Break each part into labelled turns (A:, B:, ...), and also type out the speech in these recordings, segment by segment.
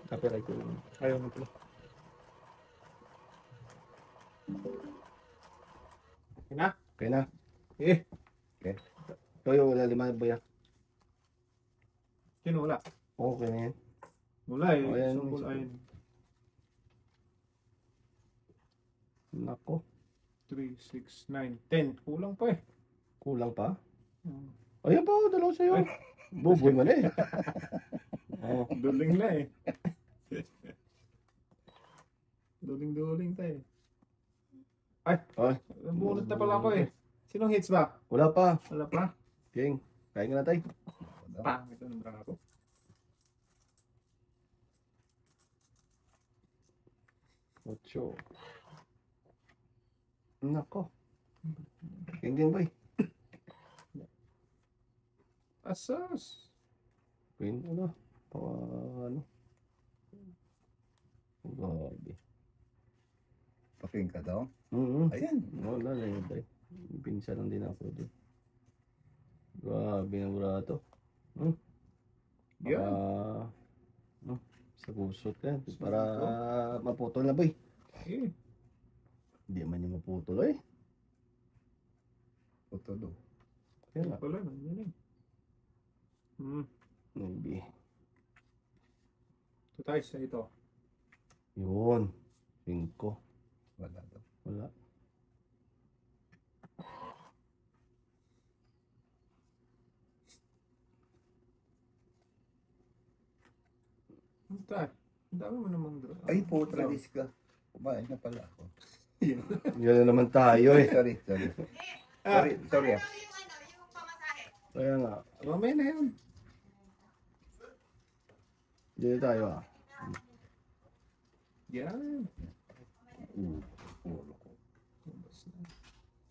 A: Copyright ko yun. Ayaw mo pala. Okay na?
B: Okay na.
A: Eh.
B: Okay. Ito yung wala 5 ba yan?
A: Sino wala?
B: Okay na yan.
A: Wala eh.
B: Oh, ayan.
A: Sungkol ayun.
B: Nako.
A: 3, 6, 9, 10. Kulang pa eh.
B: Kulang pa?
A: Hmm.
B: Ayan pa, dalawa sa'yo. Buboy mo na eh. Oh.
A: Duling na eh. Duling tayo. Ay!
B: Ay.
A: Bunot na pala ako eh. Sinong hits ba?
B: Wala pa.
A: Wala pa?
B: King, kain ka na tayo.
A: Pang! Ito ng brako.
B: Ocho. Nako. King boy.
A: Asas!
B: Queen ano? Ano? Grabe.
C: Paking ka daw?
B: Ayan. Wala na yun tayo. Pinsa lang din ako doon. Grabe na burato.
A: Yeah.
B: Sa gusot yan. Para maputol na boy.
A: Eh.
B: Hindi man yung maputol eh.
C: Putulo.
B: Kaya nga.
A: Wala na.
B: Maybe.
A: Ito tayo sa ito.
B: Yun. 5.
C: Wala daw.
B: Wala.
A: Ano tayo? Ang dami mo namang doon.
C: Ay, putralis ka. Kumain na pala ako.
B: Yan na naman tayo eh.
C: Sorry. Sorry.
B: Kaya nga.
A: Mamaya na yun.
B: Diyan tayo ah.
A: Yan.
C: Puro ko.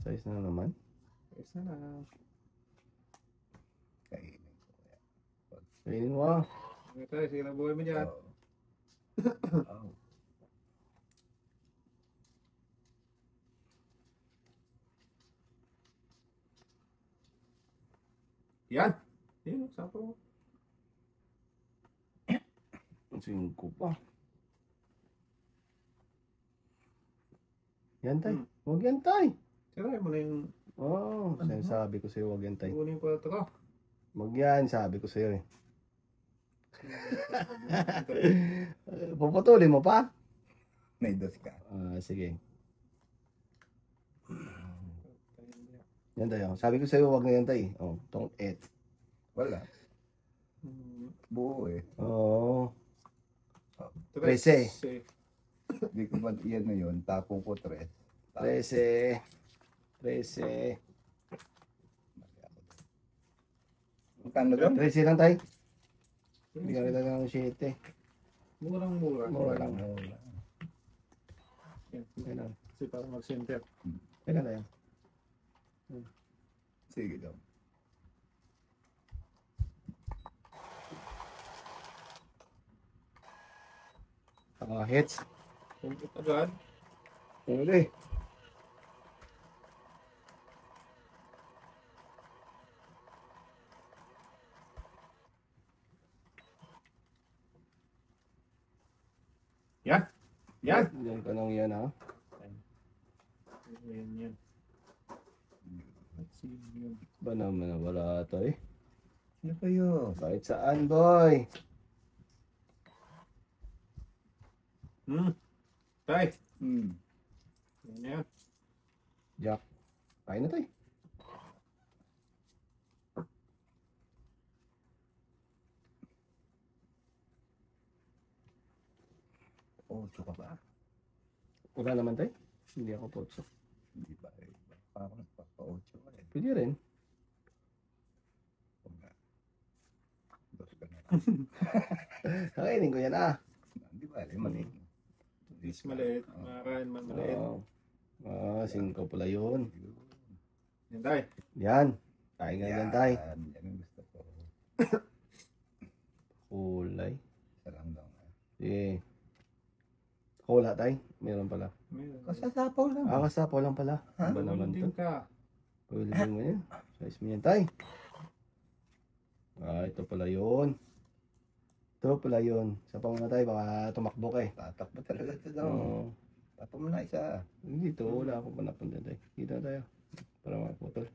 B: Size na naman.
A: Isa na.
C: Kainin ko kaya.
B: Kainin mo ah.
A: Ito tayo. Sige na buhay mo dyan.
C: Oh.
A: Yan. Yan. Sapo mo.
B: 5 pa. Yan tay. Huwag yan tay.
A: Sirahin mo na yung...
B: Sinasabi ko sa'yo huwag yan tay.
A: Kunin ko ito ko.
B: Huwag yan, sabi ko sa'yo eh. Puputulin mo pa?
C: May dos ka.
B: Sige. Yan tayo. Sabi ko sa'yo huwag na yan tay. Tong 8.
C: Wala. Buo eh.
B: Oo.
A: 13.
C: Hindi ko ba yan na yun. Tapong ko 3.
B: 13.
C: Magkano doon?
B: 13 lang tay. Hindi ka rin ng 7.
A: Murang-mura.
B: Mura lang.
A: Yan.
B: Okay lang.
A: Kasi parang mag-center.
B: Kailan tayo?
C: Sige daw.
B: Hits.
A: Kumpit agad.
B: Uli.
A: Yan. Yan.
B: Yan ka nang yan ha.
A: Yan. Let's see. Yan.
B: Ba naman na wala ito eh.
C: Ano kayo?
B: Kahit saan boy.
A: Tay. Yan.
B: Jack. Kain na tayo.
C: Ocho ka ba?
B: Wala naman tayo. Hindi ako potso.
C: Hindi ba? Parang nagpapa-ocho ka eh.
B: Pwede rin.
C: Dos ka na lang.
B: Kakainin ko yan ah.
C: Hindi ba? Mali.
A: Is maliit. Makain man maliit.
B: 5 pala yun.
A: Yan tay.
B: Yan. Kain nga yan tayo.
C: Yan ang gusto ko.
B: Kulay.
C: Isa lang daw.
B: Sige. Wala tayo. Meron pala.
C: Kasasapaw lang.
B: Kasapaw lang pala.
C: Ha?
B: Ba naman to?
A: Holding ka.
B: Holding mo yan. Size mo yan tayo. Ito pala yun. Ito pala yun. Sa pa muna tayo, baka tumakbo ka eh.
C: Tatakbo talaga ito daw.
B: Oo.
C: Tapa mo na isa.
B: Dito, wala akong panapunta tayo. Dito na tayo. Para makaputol.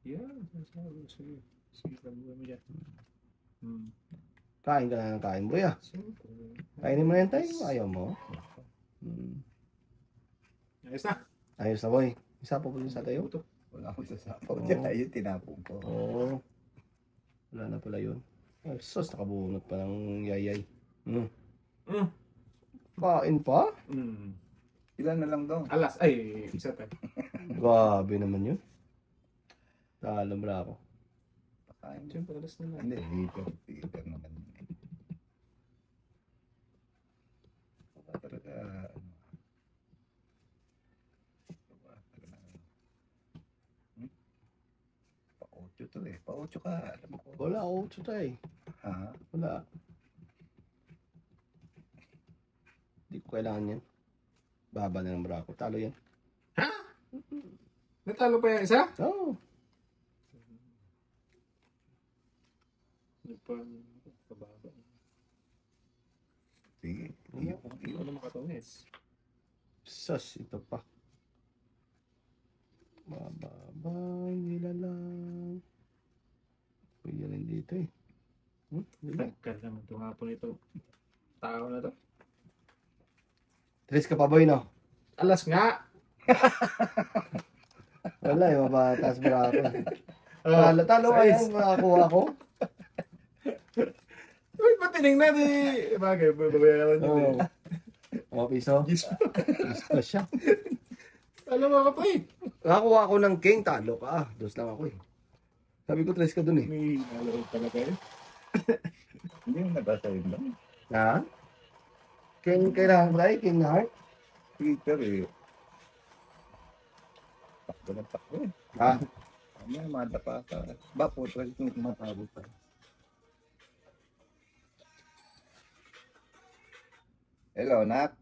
A: Yan. Sige. Sige, kabuhay mo dyan.
B: Kain ka na ng kain, boy ah.
A: Siyempre.
B: Kainin mo na yan tayo. Ayaw mo.
A: Ayos na.
B: Ayos na, boy. Isa po po sa tayo.
C: Wala akong sasapaw dyan. Ayun, tinapong ko.
B: Oo. Wala na pala yun. Ay, sus, nakabunot pa ng yayay. Kain pa?
C: Ilan na lang daw.
A: Alas. Ay, isa tayo.
B: Grabe naman yun. Talamra ako.
C: Pakain.
A: Siyempre, alas na lang.
C: Hindi, hiper naman. Baka talaga, ano. Baka talaga, pa-8 to eh. Pa-8 ka. Alam ko.
B: Wala ako, tayo.
C: Ha?
B: Wala. Hindi ko kailangan yan. Baba na ng brako. Talo yan.
A: Natalo pa yung isa?
B: Oo.
A: Kababa.
C: Sige.
A: Iyo.
C: Iyo.
A: Iyo na makatunis.
B: Sus, ito pa. Bababa, nilalang. Pwede rin dito eh. Diba?
A: Nagkal naman ito nga po nito. Tao na to.
B: Tres ka pa boy, no?
A: Alas nga!
B: Wala eh, mabatas brako. Talo ka yan, makakuha ko.
A: Uy, ba't tinignan eh? Bagay, babayaran nyo
B: Oo.
A: eh.
B: O, piso.
A: Gis.
B: Piso siya.
A: Alam mo ka pa eh.
B: Nakakuha ako ng king, talo ka. Dos lang ako eh. Sabi ko, tres ka dun eh.
A: May nalaro talaga eh.
C: Hindi yung nabasa yun lang.
B: Ha? King kailangan ba eh? King heart?
C: Hiper eh. Takbo ng takbo eh.
B: Ha?
C: May madapa ka. Ba po, talaga yung matabo pa. Hello, Nak.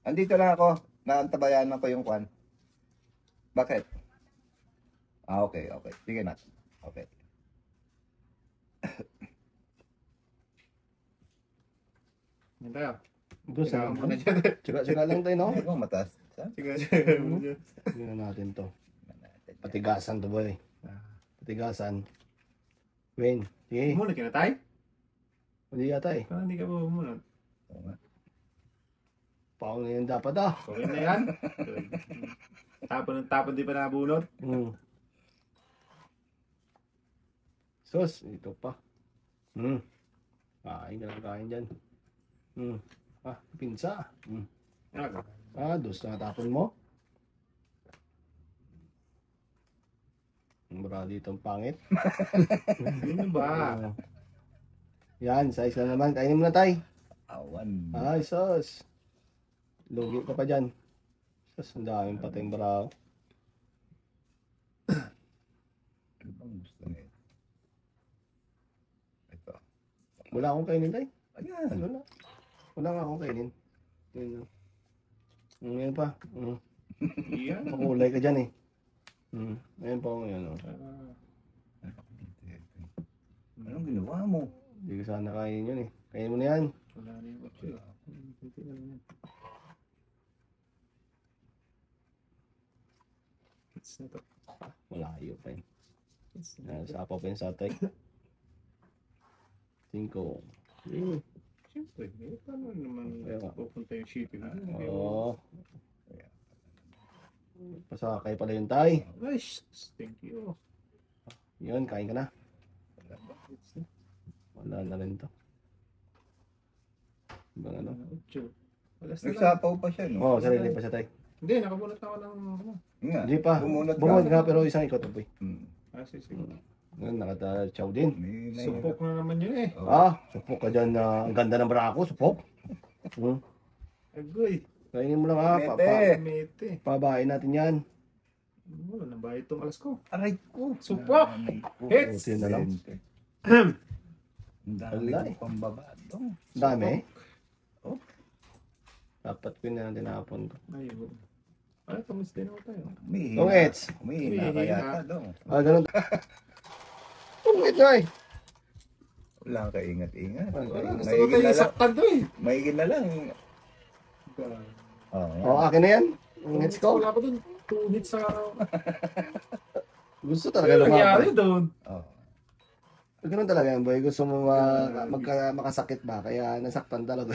C: Andito lang ako. Naantabayanan ko yung kwan. Bakit? Ah, okay. Sige, Nak. Okay.
A: Yan tayo.
B: Gusto
A: Kailangan mo na
B: lang.
A: dyan.
B: Tsaka lang tayo, no?
C: Ay, bang mataas?
A: Sige.
B: Tingnan natin to. Patigasan to boy. Patigasan. Wayne. Sige.
A: Muna ka na tayo?
B: Hindi yata eh.
A: Parang hindi ka pa muna.
C: Oo nga.
B: Paong na yun dapat ah.
A: Okay na yan. Tapon di pa nabunot.
B: Sus, ito pa. Kain ka lang kain dyan. Pinsa. Dos na tapon mo. Mura dito ang pangit.
A: Ano ba?
B: Yan, size na naman. Kainin mo na tayo.
C: Awan.
B: Ay, sus. Lugi ka pa dyan. Sus, ang daming pateng brao.
C: Ano bang gusto niya? Ito.
B: Wala akong kainin tayo.
C: Ayan.
B: Wala nga akong kainin. Yun. Ngayon pa.
A: Iyan.
B: Makulay ka dyan eh. Ngayon pa ako ngayon.
C: Anong ginawa mo?
B: Hindi ko sana kainin yun eh. Kainin mo na yan.
A: Wala na yung otso. Hindi na lang yan. Hits na to.
B: Malayo pa yun.
A: Hits na to.
B: Sapaw pa yun sa atay. 5.
A: Siyempre, paano naman
B: Kaya nga.
A: pupunta yung shipping?
B: Oo. Pasakay pala yun tay.
A: Ay, thank you.
B: Yun, kain ka na.
A: Hits na.
B: Wala na rin to. Ibang ano.
A: Otso. Alas na lang.
C: Nagsapaw pa siya, no?
B: Oo, sarili pa siya tay.
A: Hindi, nakabunot ako ng ano.
C: Nga.
B: Hindi pa.
C: Bumunot
B: Bumod nga pero isang ikot po eh.
A: Sige.
B: Ngayon, nakata-chow din.
A: Supok na naman yun eh.
B: Supok ka dyan na ang ganda ng brako, supok.
A: Agoy.
B: Kainin mo lang ha.
A: Mete.
B: Pabain natin yan.
A: Wala nang bayad itong alas ko.
C: Aray ko.
A: Supok! Hits!
B: Buti na lang.
C: Ang dami
B: Alay.
C: ko pambaba doon.
B: Dami. Dapat ko na tinapon ko.
A: Ayun. Ay, tumis din ako tayo.
B: Tungits.
C: Umihina ka yata doon.
B: Ganun. Tungit na eh.
C: Wala kang kaingat-ingat.
A: Wala, gusto ko tayo isaktan to eh.
C: Maigin na lang. Oo.
B: Oh, akin na yan. Ang hits ko.
A: Wala ko dun. 2 hits sa...
B: Gusto talaga
A: Ano nangyari
B: lumaban.
A: doon?
C: Oo.
B: Ganun talaga yan, boy. Gusto mo makasakit ba? Kaya nasaktan talaga.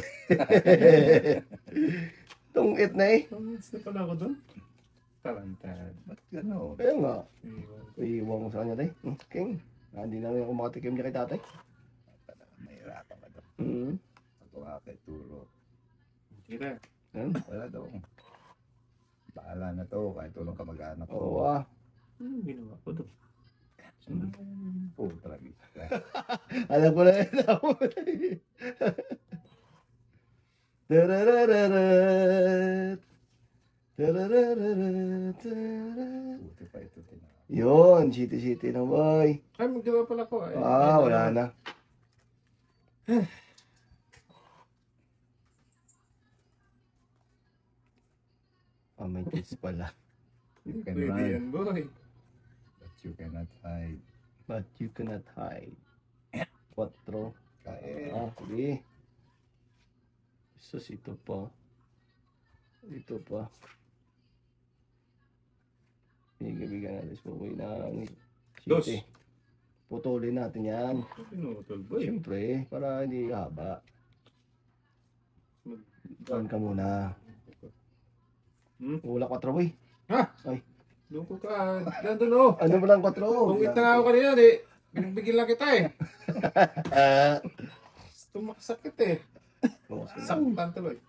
B: Tungit na eh.
A: 2 hits na pala ako doon. Tarantad.
C: Ba't gano'n?
B: Kaya nga.
A: Iwan.
B: Iiwan ko sa kanya, tay. King. Hindi na rin ako makatikim niya kay tatay.
C: Mahirapan ka daw.
B: Mm.
C: Ako nga kay Turo.
A: Kita.
B: Yan.
C: Wala daw. Bahala na to. Kahit tulong ka mag-anak ko.
B: Oo ah.
A: Ano ginawa ko doon?
C: Oh, tragis.
B: Alam ko na yun. Tararararat. Tararararat.
C: Buti pa ito tinawag.
B: Yun, city na boy.
A: Ay, magdiwa pala ko. Ay,
B: Wala na. May kiss pala.
C: You can
A: Pwede
C: run,
A: yan, boy.
C: but you cannot hide.
B: But you cannot hide. 4.
C: Kaya,
B: Sige. Sus, ito pa. Ito pa. Bigyan natin sa buhay ng
A: Dos.
B: city. Putulin natin yan.
A: Pinutol, boy.
B: Siyempre, para hindi haba. Doon ka muna. Wala 4 boy.
A: Ha?
B: Ay.
A: Lungko ka. Nandun oh.
B: Ano ba lang 4?
A: Tungit na nga ako kanina, di. Binagbigil lang kita eh. Gusto makasakit eh. Saktan tuloy.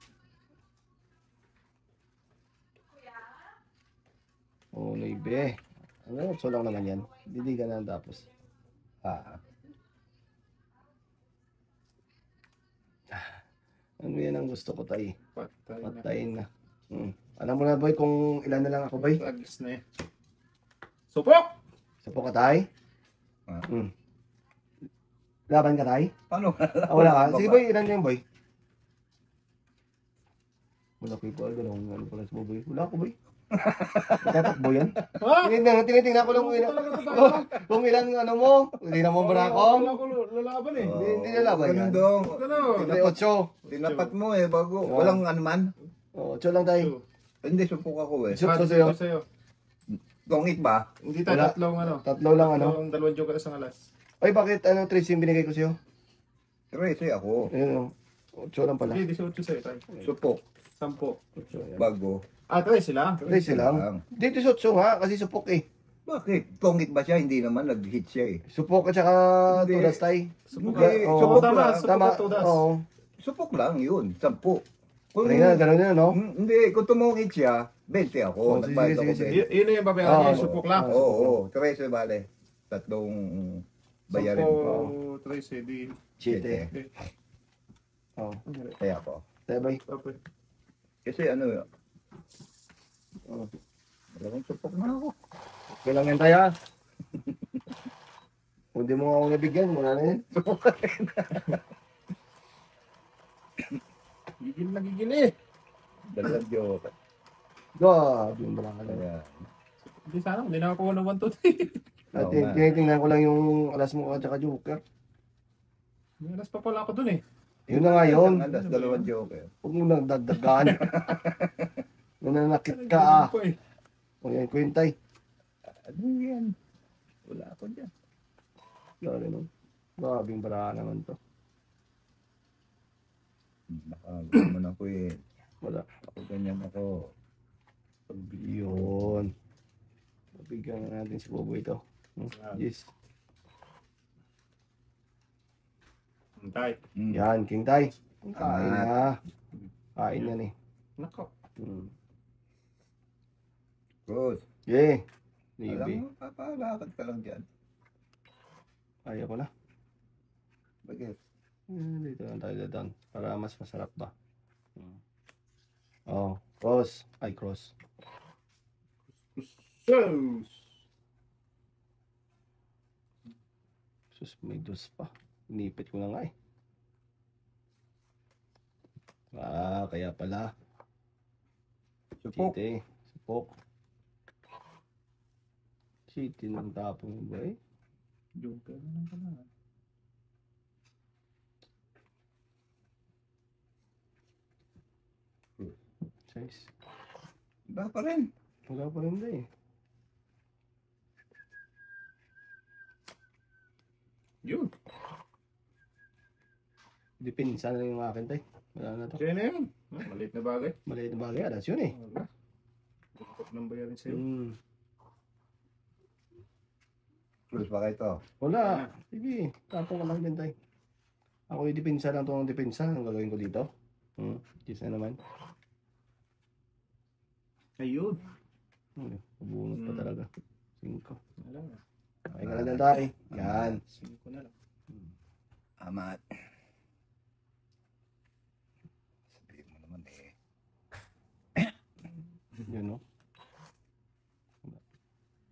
B: Oh, naibe. Ano, 8 lang naman yan. Hindi ka na tapos. Ano yan ang gusto ko, tay?
A: Patay na.
B: Patayin na. Alam mo na, boy, kung ilan na lang ako, boy?
A: Agis na eh. Supok!
B: Sa po ka, tay?
C: Ah.
B: Laban ka, tay?
C: paano?
B: Wala ka? Sige, boy, ilan na yung boy? Wala ko ito. Ano pala sa boy? Wala ko, boy. Tatakbo yan?
A: Ha?
B: Tinitingnan ko lang kung ilan ano mo. Hindi na mo ba ako?
A: Wala ko lalaban eh.
B: Hindi nalaban yan.
C: Ganun dong.
A: Ganun.
B: Hindi, 8.
C: Tinapat mo eh, bago. Walang ano man.
B: 8 lang, tay.
C: Hindi, supok ako eh.
B: Sup
A: Ito
B: sa'yo.
A: sa'yo.
C: Gongit ba?
A: Hindi tayo
B: Wala.
A: tatlong ano.
B: 3 lang, ano?
A: Dalawang joke at isang alas.
B: Ay, bakit 3 yung binigay ko sa'yo?
C: 13 ako.
B: Ayun, 8 lang pala.
A: Hindi, 18 sa'yo tayo.
C: Supok.
A: 10.
C: Bago.
A: Ah, 13 lang.
B: 13 lang. Dito 8 nga, kasi supok eh.
C: Bakit? Gongit ba siya? Hindi naman. Nag-hit siya eh.
B: Supok at saka
C: Hindi.
B: tulas, tay.
C: Hindi.
B: Oo.
C: Supok
A: Tama,
C: lang.
A: supok
B: Tama.
A: at tudas.
B: Oo.
C: Supok lang yun. 10. Kung,
B: Kanina, gano'n yun, no?
C: Hindi. Kung tumungit siya, 20 ako.
B: Oh, sige,
C: Nagbayad ako
B: sige,
C: 20.
A: Yun na yung babayaran niya,
B: Oo.
A: yung supok lang.
C: Oo, oo. 13 bale. Tatlong bayarin ko.
A: Sampo, 13, di.
B: Chite. Oo.
C: Kaya ako.
B: Tayo, boy.
A: Okay.
C: Kasi ano,
B: Oo.
C: malaking supok na ako.
B: Okay lang yan, tayo, ha? Kung di mo ako nabigyan, muna na yun.
A: Gigil na gigil eh.
C: Dalawang joke.
B: Grabe yung balakal.
C: Kaya,
A: Hindi sana, hindi na ako ng 1, 2, 3.
C: Oo nga.
B: Tinitingnan ko lang yung alas mo at saka joker.
A: May alas pa pala ako dun eh.
B: Yun na nga yun.
C: isang alas, dalawang joke.
B: Huwag mo nang dagdagan. Nananakit ka, ah.
A: Ako eh.
B: O yan, kwintay.
C: Ano yan? Wala ako dyan.
B: Grabe no. Grabing barahan naman to.
C: Nakagaman ako eh.
B: Wala.
C: Ako ganyan ako.
B: Yun. Pabigyan na natin si Bobo ito. Yes.
A: Hintay.
B: Yan, King Tay. Kain na. Kain na ni.
A: Nako.
C: Good.
B: Yeah.
C: Alam
B: Libi.
C: mo, papalakad ka lang dyan.
B: Ayaw ko na.
C: Bakit?
B: Dito lang tayo doon. Para mas masarap ba. Oh, cross. Ay, cross.
A: Sauce.
B: Sus, may dos pa. Inipit ko na nga eh. Kaya pala.
C: Supok.
B: Chite. Supok. Chite ng tapong ba eh.
A: Joker na lang pala.
B: Size.
C: Iba pa rin.
B: Wala pa rin na eh.
A: Yun.
B: Dipinsa na yung akin tay. Wala na to.
A: Kaya na yun. Maliit na bagay.
B: Maliit na bagay. Alas yun eh.
A: Wala. Bukot ng bayarin sa'yo.
C: Close pa kayo to.
B: Wala. Sige. Tapos ka lang din tay. Ako yung dipinsa lang itong dipinsa. Ang gagawin ko dito. Cheese na naman.
A: Ayun.
B: Bunot pa talaga. 5.
A: Wala na.
B: Okay ka na din tay. Yan.
A: 5 na lang.
C: Amat. Sabihin mo naman eh.
B: Yun no.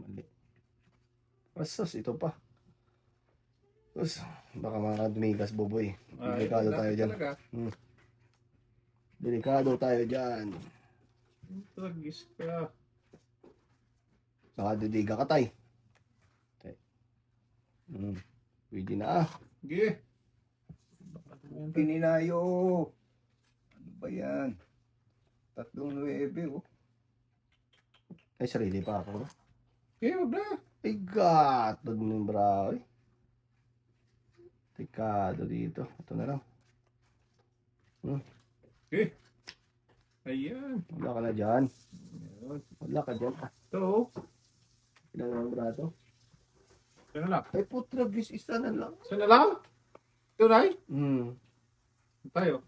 B: Mali. Pasos, ito pa. Tapos, baka mga dumigas boboy. Delikado tayo dyan. Delikado tayo dyan.
A: Tragis ka.
B: Baka didiga ka tay. Pwede na ah.
A: Sige.
C: Pininayo. Ano ba yan? 3-9 oh.
B: Ay, sarili pa ako.
A: Okay, wag na.
B: Ay, gatod mo yung bra. Ay. Delikado dito. Ito na lang.
A: Okay. Ayan.
B: Wala ka na dyan.
A: Ayun.
B: Wala ka dyan. Ah,
A: Ito.
B: ilan na ang brato?
A: Ito na lang.
B: Ay, putragis, isa na lang.
A: Isa na lang. Ito na tayo.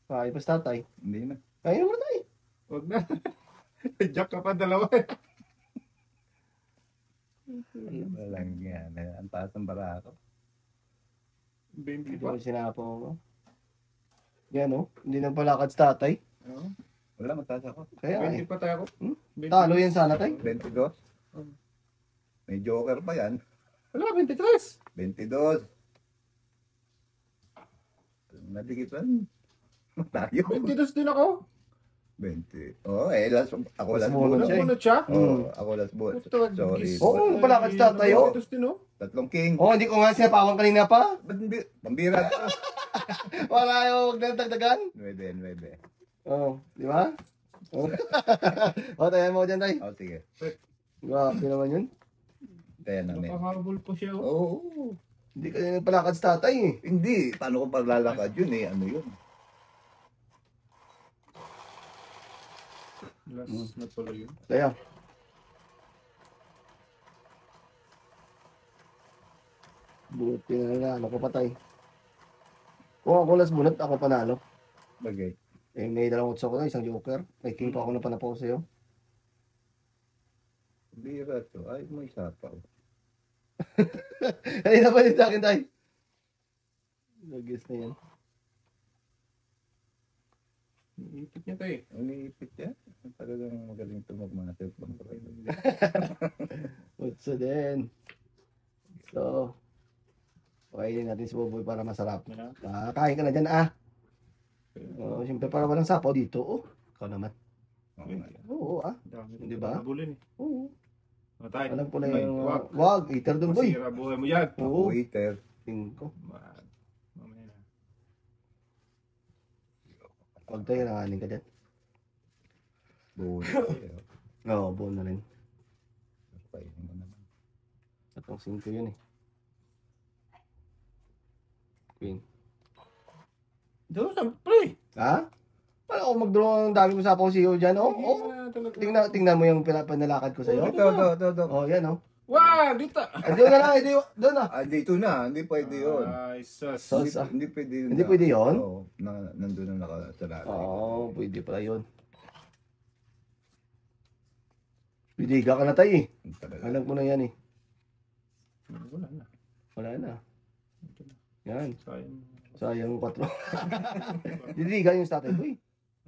B: Kaya pa tatay.
C: Hindi na.
B: Kaya naman tayo.
A: Wag na. Jack ka pa dalawa.
C: Ano lang yan. Ang taas ng barato.
A: 20
B: Ito
A: pa.
B: yung sinapo ko. Yan o. Hindi nang palakad sa tatay.
A: Oo.
C: Wala, mataas ako.
B: Kaya eh.
A: 20 pa tayo. 20.
B: Talo yan sana tay.
C: 22. May joker pa yan.
A: Wala, 23.
C: 22. Nadikitan. Tayo.
A: 22 din ako.
C: 20. Oh, eh, ako last
B: Bunot
C: bunot.
B: siya eh.
A: Bunot siya.
C: Oh, ako last bunot. Sorry.
B: Oo, palakad sa tatay o.
A: 22 din oh.
C: 3 king.
B: Oo, hindi ko nga sinapawan kanina pa.
C: Ba't hindi? Pambira.
B: Wala yung huwag na dagdagan.
C: 9.
B: Oo, di ba? O, tayo mo dyan tay.
C: Oh, sige.
B: Grabe naman yun.
C: Kaya namin.
A: Nakahabol pa siya.
C: Oo.
B: Hindi ka nang palakad sa tatay eh.
C: Hindi. Paano ko paglalakad yun eh? Ano yun?
A: Last na pala yun.
B: Kaya. Buti na ano ko patay. Kung ako last bunot, ako panalo.
C: Bagay.
B: Eh, may dalawang utso ko na, isang joker. May king pa ako na panapaw sa'yo.
C: Bira to. Ay, may sapaw.
B: Kanina pa din sa akin tayo. Nag-guess na yan.
A: Iipit niya tayo.
C: Umiipit yan. Talagang magaling ito magmana self-control.
B: Utso din. So, pakainin natin si Boboy para masarap. Kain ka na dyan ah. Siyempre para walang sapaw dito. Oh, ikaw naman. Oo ah. Di ba?
A: Habulin eh.
B: Oo.
A: Matay.
B: Alam ko na
C: Ay,
B: yung
A: wag.
B: wag, eater dun boy.
A: Masira buhay mo yan.
B: Oo.
C: Waiter.
B: Tingko.
A: Mamaya na.
B: Wag tayo nangaling ka dyan.
C: Buhay.
B: Oo, buo na rin.
C: Kainin mo naman.
B: 3-5 yun eh. Queen.
A: Doon sa pre.
B: Ha? Paano ako mag-draw ang dami mo sa siyo dyan? Oh, oh. Tingnan mo yung panalakad ko sa'yo.
C: Ito.
B: Oh, yan oh.
A: Wow, dito.
B: Doon na lang, doon na.
C: Ah, dito na. Hindi pwede yun.
A: Ay, sus.
B: Sus.
C: Hindi pwede yun.
B: Hindi pwede yun?
C: Oo. Nandun na nakasalari.
B: Oo, pwede pala yun. Pidiga ka na tayo eh.
C: Talaga.
B: Alam ko na yan eh.
A: Wala na.
B: Wala na. Yan.
A: Sayang.
B: Sayang 4. Didiga yung statay ko eh.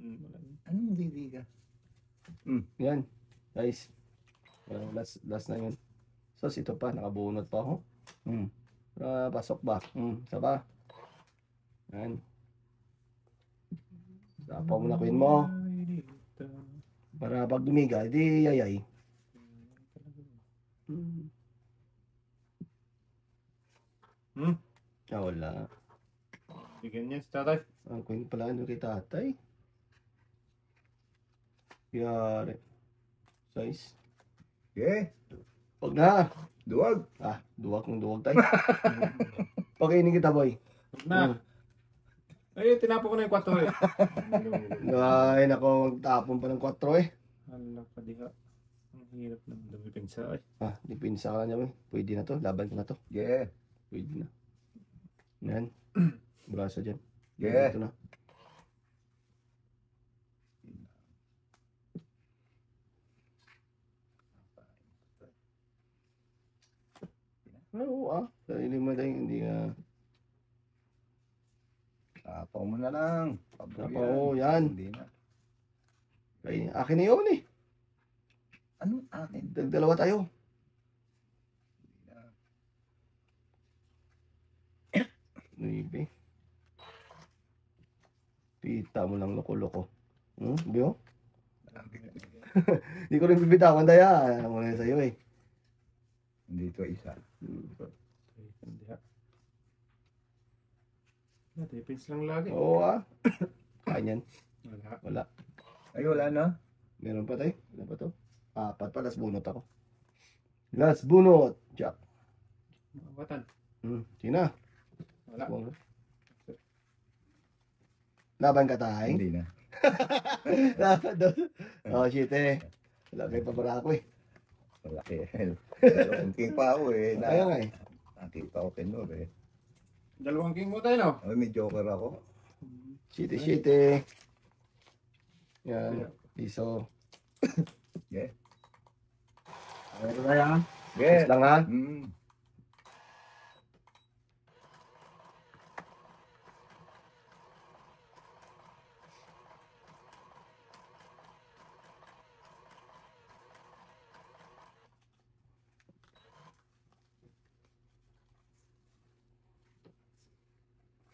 A: Wala na.
C: Anong bibiga?
B: Yan. Guys. Last na yun. So, ito pa. Nakabunot pa ako. Pasok ba? Isa pa. Yan. Sapaw mo na queen mo. Para pag dumiga, di yayay. Wala.
A: Bigyan niya si tatay.
B: Ang queen pala ano kay tatay. Yari. Size.
C: Okay.
B: Wag na.
C: Duwag.
B: Duwag ng duwag tayo. Pakainin kita, boy.
A: Huwag na. Ay, tinapo ko na yung 4 eh.
B: Ay, nako, magtapon pa ng 4 eh.
A: Hala ka diha. Ang hirap ng dumipinsa eh.
B: Dipinsa ka na niya, boy. Pwede na to, laban ko na to.
C: Yeah.
B: Pwede na. Yan. Brasa dyan.
C: Yeah.
B: Ito na. Oo, sarili mo tayo, hindi ka...
C: Tapaw mo na lang.
B: Tapaw, yan.
C: Hindi na.
B: Ay, akin na yun eh.
C: Anong akin?
B: Dalawa tayo. Nuibe. Pita mo lang loko-loko. Biyo? Hindi ko rin bibitawan daya. Ano mo na sa'yo eh.
C: Hindi ito isa.
A: Diha. Dipins lang lagi.
B: Oo Kanyan.
A: Wala.
B: Wala.
C: Ay, wala na.
B: Meron pa tayo. Ano pa to? 4 pa. Last bunot ako. Last bunot. Jack.
A: Watan.
B: Sina.
A: Wala.
B: Laban ka tayo.
C: Hindi na.
B: Laban doon. Shit eh. Wala kayo pa para ako eh.
C: Malaki. Dalawang king pa ako eh.
B: Kaya nga eh.
C: Nakita ko kinor eh.
A: 2 king mo tayo no?
C: Ay, may joker ako.
B: Shit. Yan. Piso.
C: Yeah.
B: Ano ba yan?
C: Yeah.
B: Lang ha?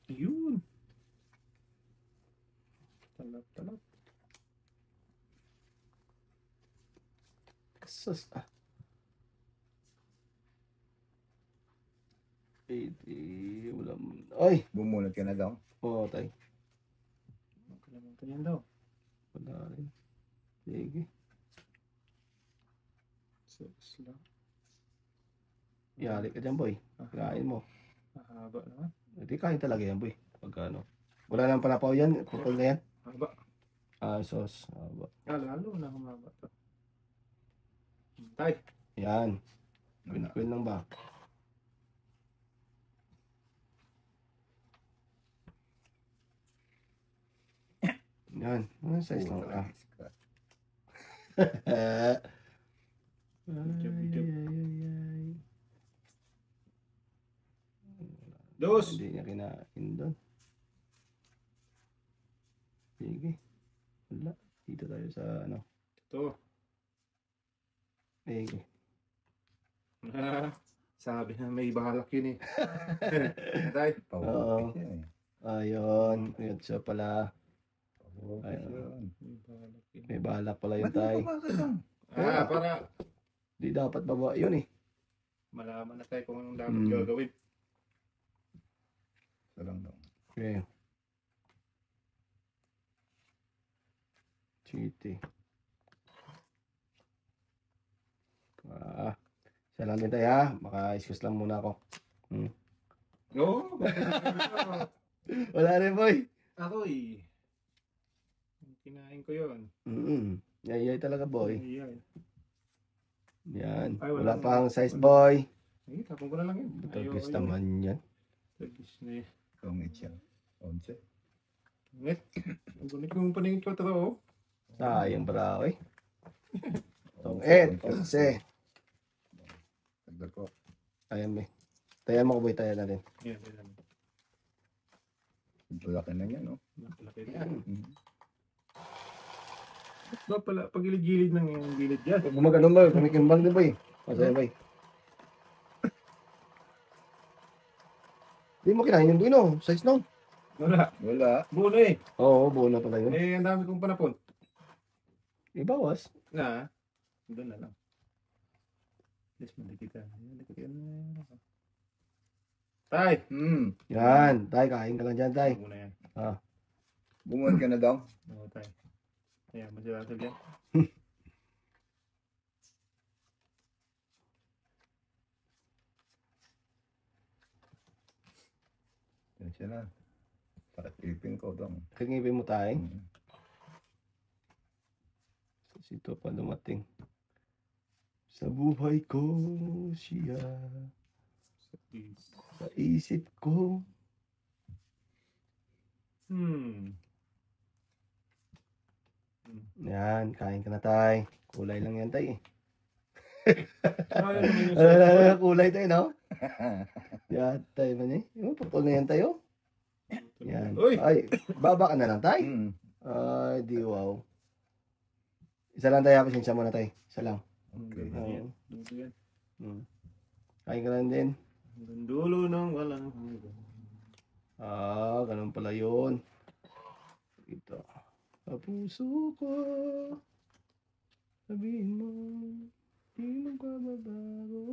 A: Yun. Talap.
B: Sus. 80. Wala mo. Ay!
C: Bumunot ka na daw.
B: Oo, tay.
A: Magkalaman yan daw.
B: Wala rin. Sige.
A: Sus lang.
B: Yari ka dyan, boy. Kain mo.
A: Mahaba naman.
B: Hindi kain talaga yan, boy. Pagka ano. Wala nang panapaw yan. Pupul na yan.
A: Mahaba.
B: Sos. Haba.
A: Lalo na humaba to. Tay.
B: Yan. Queen lang ba? Yan. Ano size lang? Ay.
A: Dos.
B: Hindi niya kinain doon. Sige. Wala. Dito tayo sa ano.
A: Ito.
B: Sige.
A: Sabi na may balak yun eh. Tay.
B: Oo. Ayun. Yun siya pala.
C: Ayun.
A: May balak yun.
B: May balak pala yun
C: Ba't
B: tayo.
C: mo pumasok lang?
A: Para
B: Di dapat baba yun eh.
A: malaman na tayo kung anong dapat
B: Mm.
A: gagawin.
C: Ito lang daw.
B: Okay. Chiti. Isa lang din tayo ha. Maka-excuse lang muna ako.
A: Oo.
B: Wala rin boy.
A: Ako eh. Kinain ko yun.
B: Yayay talaga boy.
A: Ayan.
B: Yan.
A: Ay,
B: Wala
A: walang-
B: pang size boy.
A: Ay, tapon ko na lang yun.
B: Tagis naman yan.
A: Tagis na eh.
C: Kung siya. 11.
A: Nget. Ang gunit kong paningin ko ito oh.
B: Sayang bra eh. Tong 11.
C: Tagdag ko.
B: Ayan may. Tayan mo ko boy. Tayan na rin.
A: Yan, yan.
C: Ito laki na yan, no?
A: Nakalaki na yan. Ba pala, pagilid-gilid ng yung gilid yan.
B: Huwag gumagano boy. Kumikimbang din boy. Masaya boy. Hindi mo kinain yung duino. Size no?
A: Wala.
C: Wala.
A: Bulo eh.
B: Oo, buo na pala yun.
A: Eh, ang dami kong panapon.
B: Ibawas.
A: Na. Doon na lang. Yes, malikitan. Malikitan na. Tay!
B: Yan. Tay, kain ka lang dyan tay.
A: Muna yan.
C: Bumunot ka na daw.
A: Oo, tay. Ayan, masyadong yan.
C: Yan siya na. Para ipin ko dong.
B: Kagipin mo tayo.
C: Mm.
B: Ito pa dumating. Sa buhay ko siya. Sa isip ko. Yan, kain ka na tay. Kulay lang yan tay.
A: Ayaw naman yung sa
B: Kulay tay, no? Yan, tay ba niya? Yung putol na yan tayo. Yan.
A: Uy!
B: Ay, baba ka na lang tay.
C: Mm.
B: Ay, di wow. Isa lang tayo, pasensya muna tay. Isa lang.
C: Okay.
B: Oo.
A: Dulo yan.
B: Kain ka lang din.
A: Hanggang dulo ng walang hanggan.
B: Ganun pala yun. Ito. Sa puso ko, sabihin mo, di mo ka babago.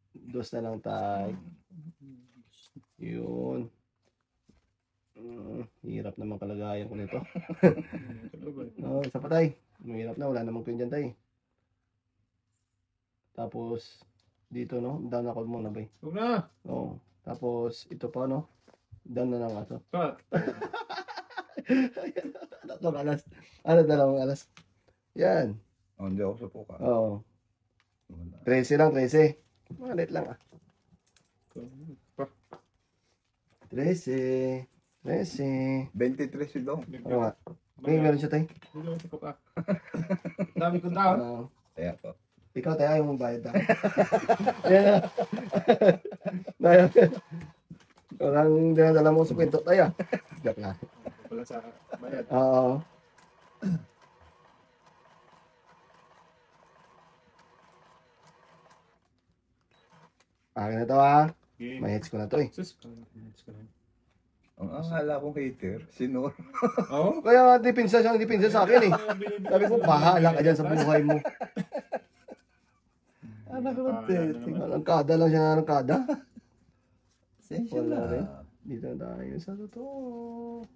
B: Dos na lang tayo. Yun. Hirap naman kalagayan ko nito. No, isa pa tay. Mahirap na, wala namang queen dyan tay. Tapos, dito no, down ako muna bay.
A: Huwag na!
B: Oo. Tapos, ito pa no, down na lang ako.
A: Cut!
B: Tatlong alas. Dalawang alas. Yan.
C: Oh, hindi ako supuka.
B: Oo.
C: Wala.
B: 13 lang, 13. Malit lang ah.
A: Pa.
B: 13. 13.
C: 23 si Dong.
B: Oo nga. May meron siya tay.
A: Hindi ako sa pa. Dami kong taon.
B: Oo.
C: Kaya po.
B: Ikaw tayo ayaw mong bayad ako. Ayan na. Parang dinadala mo sa kwento tayo. Joke lang.
A: Wala sa bayad.
B: Oo. Akin na to ha.
A: Okay.
B: May hits ko na to eh.
A: Sus, minutes ko na yun.
C: Ang akala kong hater, sino?
A: Oo?
B: Kaya nga dipinsa siya, dipinsa sa akin eh. Sabi ko, bahala ka dyan sa buhay mo. Anak ko, arangkada lang siya, arangkada.
C: Sensya
B: Wala
C: na.
B: rin. Dito na tayo sa totoo.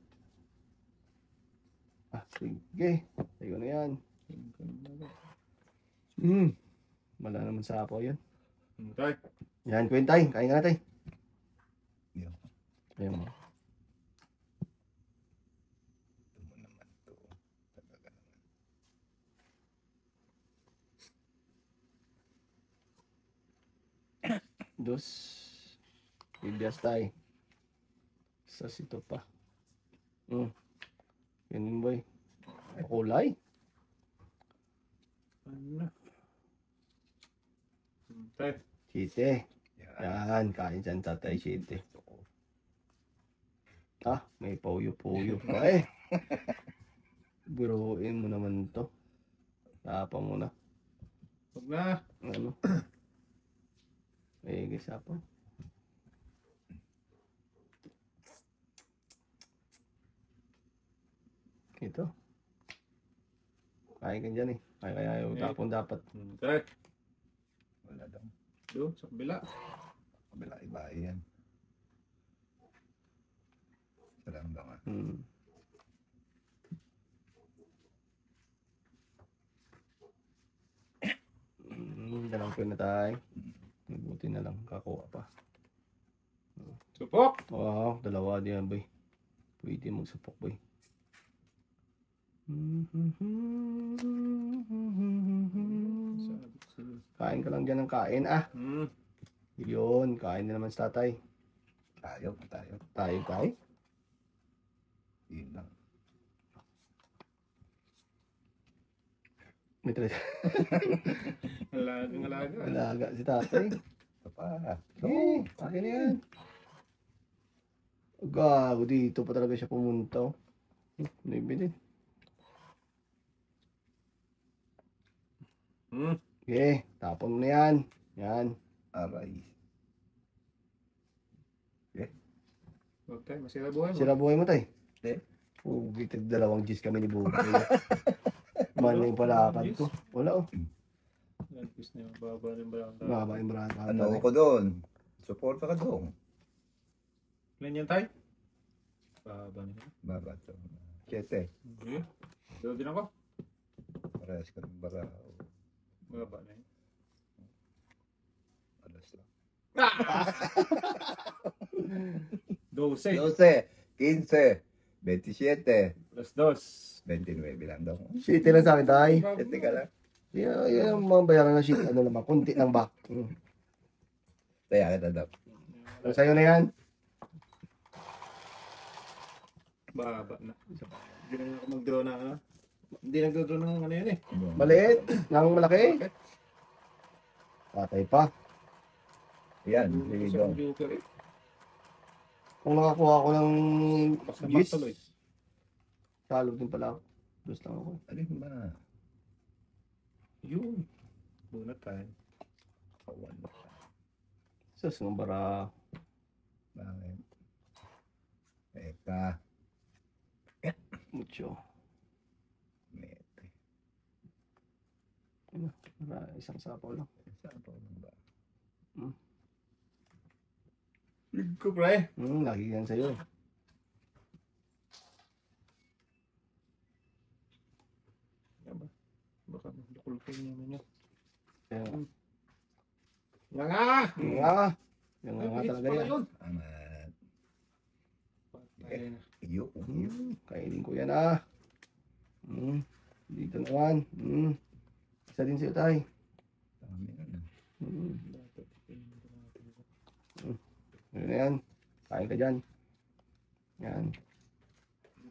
B: Sige. Tayo na yan. Wala naman sa apo yun.
A: Okay.
B: Yan, kwentay. Kain ka na tayo.
C: Yan.
B: Ayun mo.
C: Ito mo naman to. Talaga naman.
B: Dos. Ibias tayo. Sa sito pa. Yan boy. Kulay.
A: Ano? Okay.
B: Site.
C: Yan.
B: Yan, kain dyan tatay site. May pauyo-puyo pa eh. Buruin mo naman to. Tapa mo na.
A: Huwag na.
B: Ano? Gisapa. Ito. Kain ka dyan eh. Kaya yung tapon dapat.
A: Okay.
C: Wala daw.
A: Doon, sa kabila.
C: Kabila iba yan. Salam lang ah.
B: Dalang ko na tayo. Mabuti na lang. Kakuha pa.
A: Supok!
B: Wow, dalawa diyan boy. Pwede mong supok boy. Kain ka lang dyan ng kain Yun, kain na naman sa tatay.
C: Tayo.
B: Tayo.
C: Yun lang.
B: May tres.
A: Alaga.
B: Alaga si tatay.
C: Ito pa.
B: Akin na yan. Gago, dito pa talaga siya pumunta. Naibili. Okay, tapon mo na yan. Yan.
C: Aray.
A: Okay, masira buhay mo.
B: Sira buhay mo tay.
C: Hindi.
B: Dalawang G's kami ni Bukay. Mali yung palakad ko. Wala
A: Nagpis na yung baba rin ba lang.
B: Baba yung barata.
C: Ano ko doon? Suporta ka doon.
A: Ilan yan tayo? Baba na yan.
C: Baba to. 7.
A: Okay. Dito din ako.
C: Parehas ka ng bara.
A: Baba na yan.
C: Alas lang.
A: 12.
C: 12, 15, 27,
A: Plus 2.
C: 29 lang daw.
B: Shit lang sa akin, tay.
C: Teka lang.
B: Yan ang mga bayaran ng shit. Ano naman, kunti lang ba?
C: Kaya kita daw.
B: Sa'yo na yan.
A: Baba na. Hindi na ako mag-draw na ano. Hindi nag-draw ng ano yan eh.
B: Maliit. Nang malaki. Patay pa.
C: Yan,
A: Kasi
C: sige
A: ang joker eh.
B: Kung nakakuha ako ng
A: Basta
B: gis,
A: tuloy.
B: talo din pala ako. Dos lang ako.
C: Alin ba?
A: Yun. Bunot tayo.
C: Kawan mo.
B: Sus, ng bara.
C: Bakit? Eka.
B: Mucho.
C: Mete.
B: Para isang sapaw lang.
C: Saan pa lang ba?
A: Lig ko pre.
B: Lagi yan sa'yo.
A: Yan ba? Baka makulpin naman yun.
B: Kaya,
A: Yan nga!
B: Yan nga talaga yan.
C: Amat.
A: Patay na.
C: Iyo.
B: Kainin ko yan Dito naman. Isa din sa'yo tayo.
C: Dami na.
B: Ano na yan? Kain ka dyan. Yan.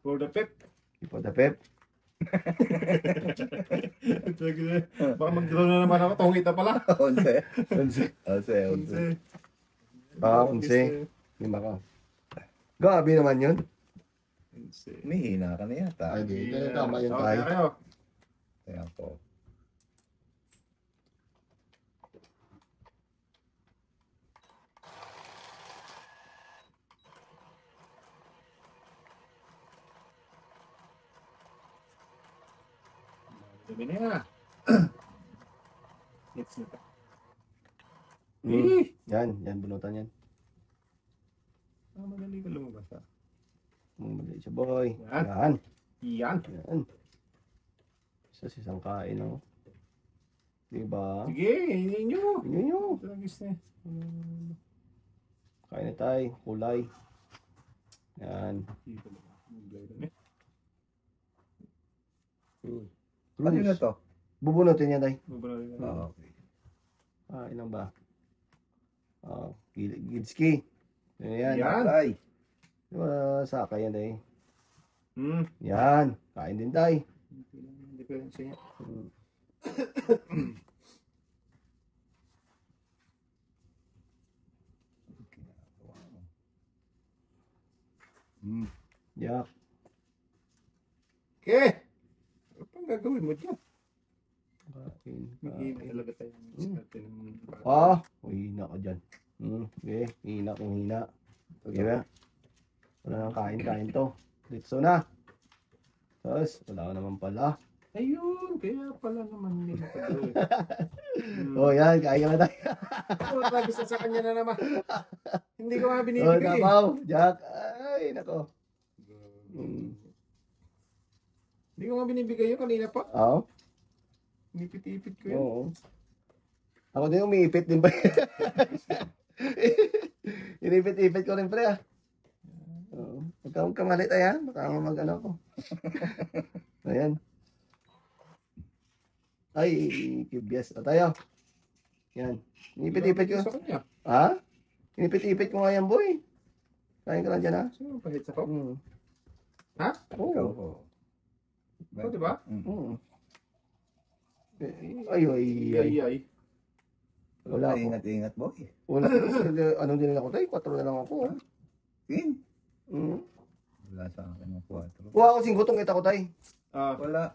A: For the pep.
B: Ipo the pep.
A: Baka mag-draw na naman ako. Tungita pala.
C: 11. 11. 11.
B: 11. Lima ka. Gabi naman yun.
C: May hina ka na yata.
B: Ay, di. Tama yun
A: Okay
B: tayo.
A: kayo.
C: Kaya po.
A: Dami na yan. Hits na to.
B: Yan, bunutan yan.
A: Madali ka lumabas ha.
B: Mali siya, boy.
A: Yan.
B: Yan.
A: Yan.
B: Yan. Isa isang kain, Diba?
A: Sige, hindi nyo.
B: Yun yun.
A: Tragis na.
B: Kain na tayo. Kulay. Yan.
C: Ano na to?
B: Bubunutin yan, tayo.
C: Okay.
B: Ilan ba? Gidski. Yan.
A: Yan.
C: Ay.
B: Diba, saka yan, tayo.
A: Hmm.
B: Yan. Kain din, tayo.
A: Hindi pa rin siya.
B: Yak.
A: Okay. Ano pang gagawin mo dyan?
B: Kain.
A: Mag-iina talaga tayo.
B: Hina ka dyan. Okay, hina kung hina. Okay ba? Wala nang kain to. Dito na. Tapos, wala ka naman pala.
A: Ayun, kaya pala naman hindi nakagawin.
B: Yan, kain ka na tayo.
A: Tragis na sa kanya na naman. Hindi ko nga
B: Oh,
A: binibigay.
B: tapaw. Jack. Ay, nako.
A: Hindi ko nga binibigay yun kanina pa.
B: Oo.
A: Nipit-ipit ko yun.
B: Oo. Ako din umiipit din ba? Inipit-ipit ko rin pre Oo. Huwag kang malit ayan. Baka mag-ano ko. Ayan. Ay, kibyas. Tayo. Yan. Inipit-ipit ko.
A: Sa kanya.
B: Ha? Inipit-ipit ko nga yan, boy. Kain ka lang dyan, ha?
A: Sino ang pahit sa ko?
C: Ikaw
B: Oo.
C: po.
A: Oh, diba?
B: Oo. Ay. Wala ako.
C: Ingat-ingat boy.
B: Wala. Anong din ako tayo? 4 na lang ako.
C: Wala sa akin ng 4.
B: Kuha ako 5 tong kita ko tayo.
A: Ah,
C: Wala.